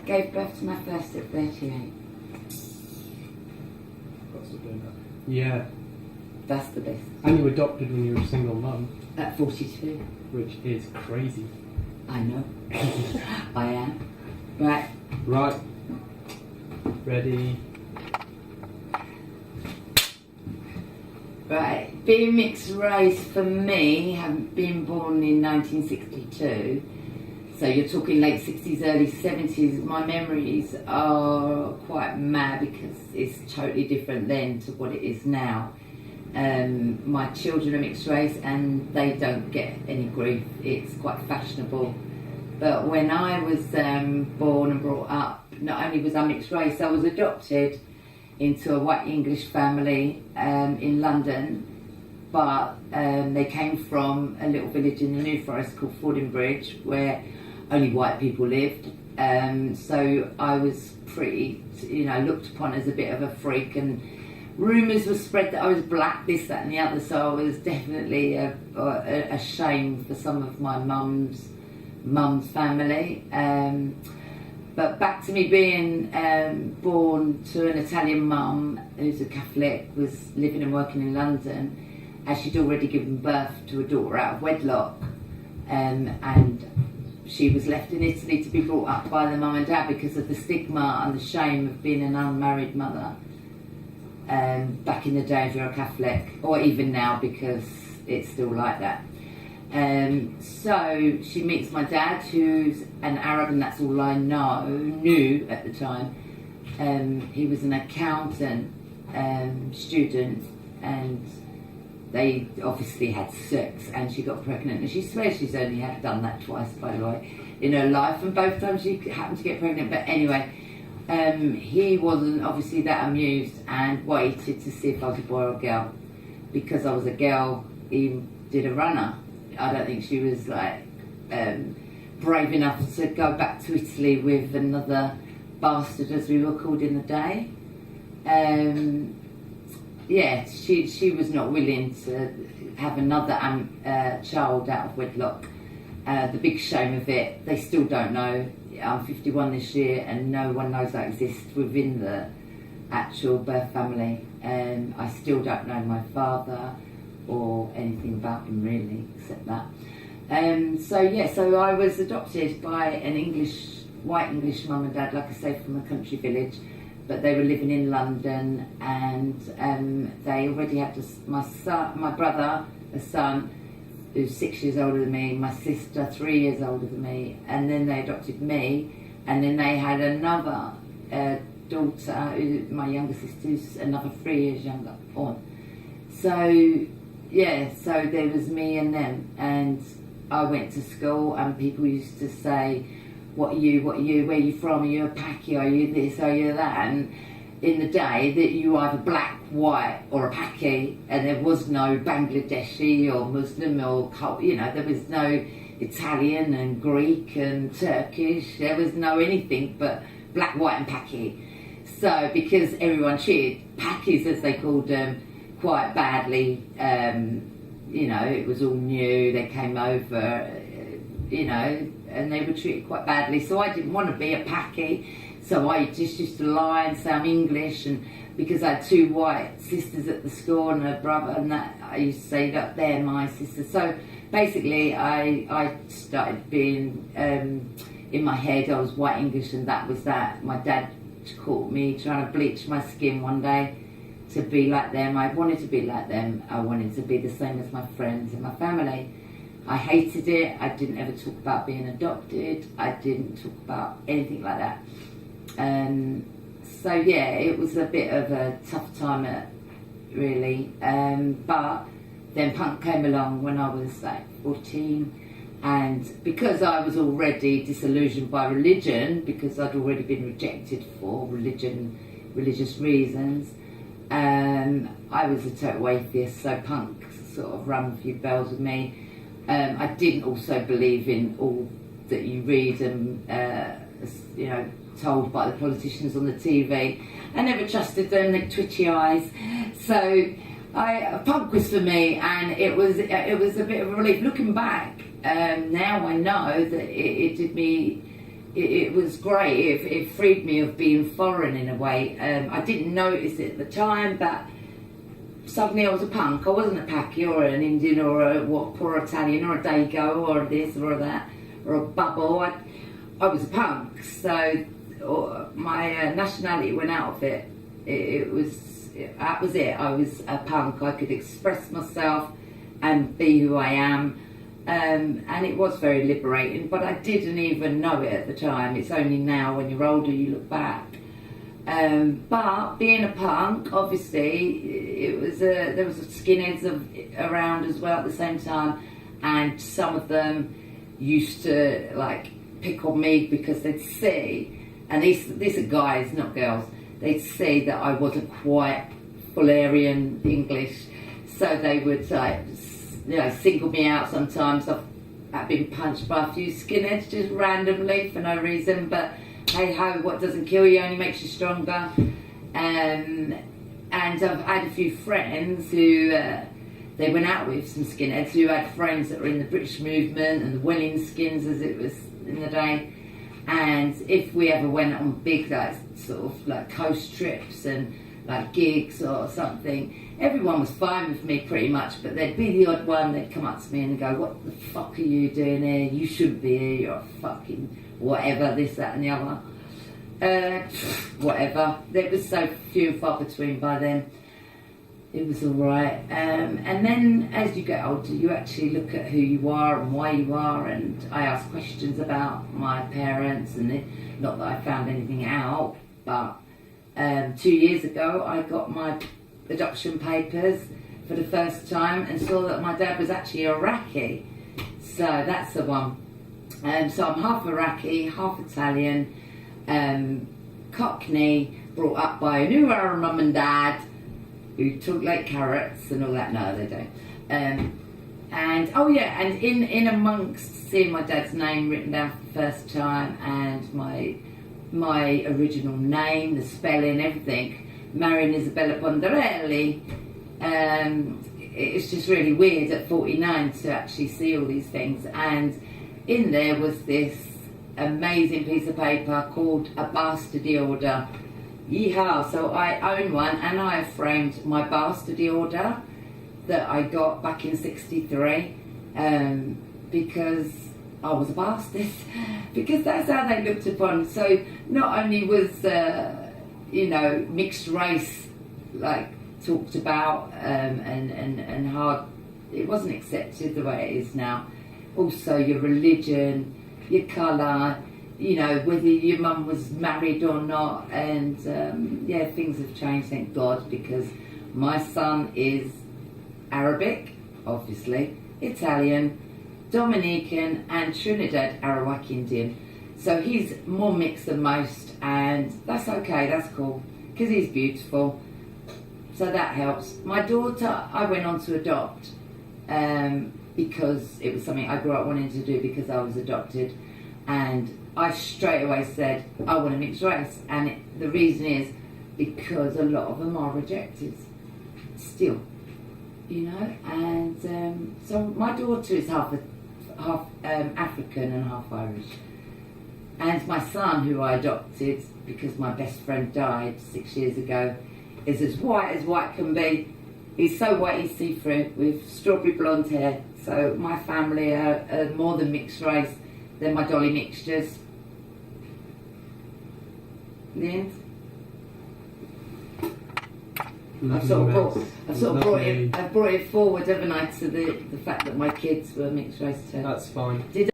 Gave birth to my first at 38. Yeah. That's the best. And you adopted when you were a single mum. At 42. Which is crazy. I know. I am. Right. Right. Ready. Right. Being mixed race for me, having been born in 1962, so you're talking late 60s, early 70s, my memories are quite mad because it's totally different then to what it is now. My children are mixed race and they don't get any grief. It's quite fashionable. But when I was born and brought up, not only was I mixed race, I was adopted into a white English family in London, but they came from a little village in the New Forest called Fordingbridge where only white people lived. So I was pretty, looked upon as a bit of a freak, and rumours were spread that I was black, this, that and the other, so I was definitely a shame for some of my mum's family. But back to me being born to an Italian mum who's a Catholic, was living and working in London, as she'd already given birth to a daughter out of wedlock, and she was left in Italy to be brought up by the mum and dad because of the stigma and the shame of being an unmarried mother. Back in the day, if you're a Catholic, or even now, because it's still like that. So she meets my dad, who's an Arab, and that's all I knew at the time. He was an accountant student, and they obviously had sex, and she got pregnant, and she swears she's only done that twice, by the way, in her life, and both times she happened to get pregnant. But anyway, he wasn't obviously that amused and waited to see if I was a boy or a girl. Because I was a girl, he did a runner. I don't think she was brave enough to go back to Italy with another bastard, as we were called in the day. She was not willing to have another child out of wedlock. The big shame of it, they still don't know. I'm 51 this year and no one knows I exist within the actual birth family. I still don't know my father or anything about him really, except that. So I was adopted by an white English mum and dad, like I say, from a country village, but they were living in London, and they already had my brother, a son, who's 6 years older than me, my sister 3 years older than me, and then they adopted me, and then they had another daughter, my younger sister, who's another 3 years younger on. So there was me and them, and I went to school, and people used to say, what are you, where are you from, are you a Paki, are you this, are you that, and in the day that you were either black, white or a Paki, and there was no Bangladeshi or Muslim or, there was no Italian and Greek and Turkish, there was no anything but black, white and Paki. So because everyone treated Pakis, as they called them, quite badly, it was all new, they came over, and they were treated quite badly, so I didn't want to be a Paki, so I just used to lie and say I'm English, and because I had two white sisters at the school and a brother, and that I used to say that they're my sisters. So basically I started being, in my head I was white English, and that was that. My dad caught me trying to bleach my skin one day to be like them. I wanted to be like them. I wanted to be the same as my friends and my family. I hated it. I didn't ever talk about being adopted. I didn't talk about anything like that. It was a bit of a tough time, really. But then punk came along when I was 14, and because I was already disillusioned by religion, because I'd already been rejected for religious reasons, I was a total atheist, so punk sort of rang a few bells with me. I didn't also believe in all that you read and told by the politicians on the TV. I never trusted them, they had twitchy eyes. So punk was for me, and it was a bit of a relief. Looking back, now I know that it did me it was great. It freed me of being foreign in a way. I didn't notice it at the time, but suddenly I was a punk. I wasn't a Paki or an Indian or a poor Italian or a Dago or this or that or a bubble. I was a punk. So my nationality went out of it. That was it. I was a punk. I could express myself and be who I am. And it was very liberating, but I didn't even know it at the time. It's only now when you're older you look back. But being a punk, obviously, there was skinheads around as well at the same time, and some of them used to like pick on me because they'd see, and these are guys, not girls, they'd see that I wasn't quite Fularian English, so they would single me out sometimes. I've been punched by a few skinheads just randomly for no reason, but hey ho, what doesn't kill you only makes you stronger. And I've had a few friends who they went out with some skinheads who had friends that were in the British movement and the Welling skins as it was in the day. And if we ever went on big sort of coast trips and like gigs or something, everyone was fine with me pretty much, but there'd be the odd one, they'd come up to me and go, what the fuck are you doing here? You shouldn't be here, you're a fucking whatever, this, that and the other. Whatever. There was so few and far between by then. It was alright. And then as you get older, you actually look at who you are and why you are, and I ask questions about my parents, and not that I found anything out, but 2 years ago I got my adoption papers for the first time and saw that my dad was actually Iraqi. So that's the one. So I'm half Iraqi, half Italian, Cockney, brought up by a new era mum and dad who took like carrots and all that. No, they don't. And oh yeah, and in amongst seeing my dad's name written down for the first time and my original name, the spelling, everything, Marion Isabella Pondarelli, it's just really weird at 49 to actually see all these things. And in there was this amazing piece of paper called a bastardy order. Yeehaw! So I own one, and I have framed my bastardy order that I got back in '63 because I was a bastard, because that's how they looked upon. So not only was mixed race talked about and hard, it wasn't accepted the way it is now. Also your religion, your colour, whether your mum was married or not, and things have changed, thank God, because my son is Arabic, obviously, Italian, Dominican and Trinidad Arawak Indian. So he's more mixed than most, and that's okay, that's cool, because he's beautiful. So that helps. My daughter, I went on to adopt because it was something I grew up wanting to do because I was adopted. And I straight away said, I want a mixed race. And the reason is because a lot of them are rejected still, And so my daughter is half African and half Irish. And my son, who I adopted because my best friend died 6 years ago, is as white can be. He's so white he's see-through with strawberry blonde hair. So my family are more than mixed race. They're my dolly mixtures. The end. I've brought it forward, haven't I, to the fact that my kids were mixed race too. That's fine. Did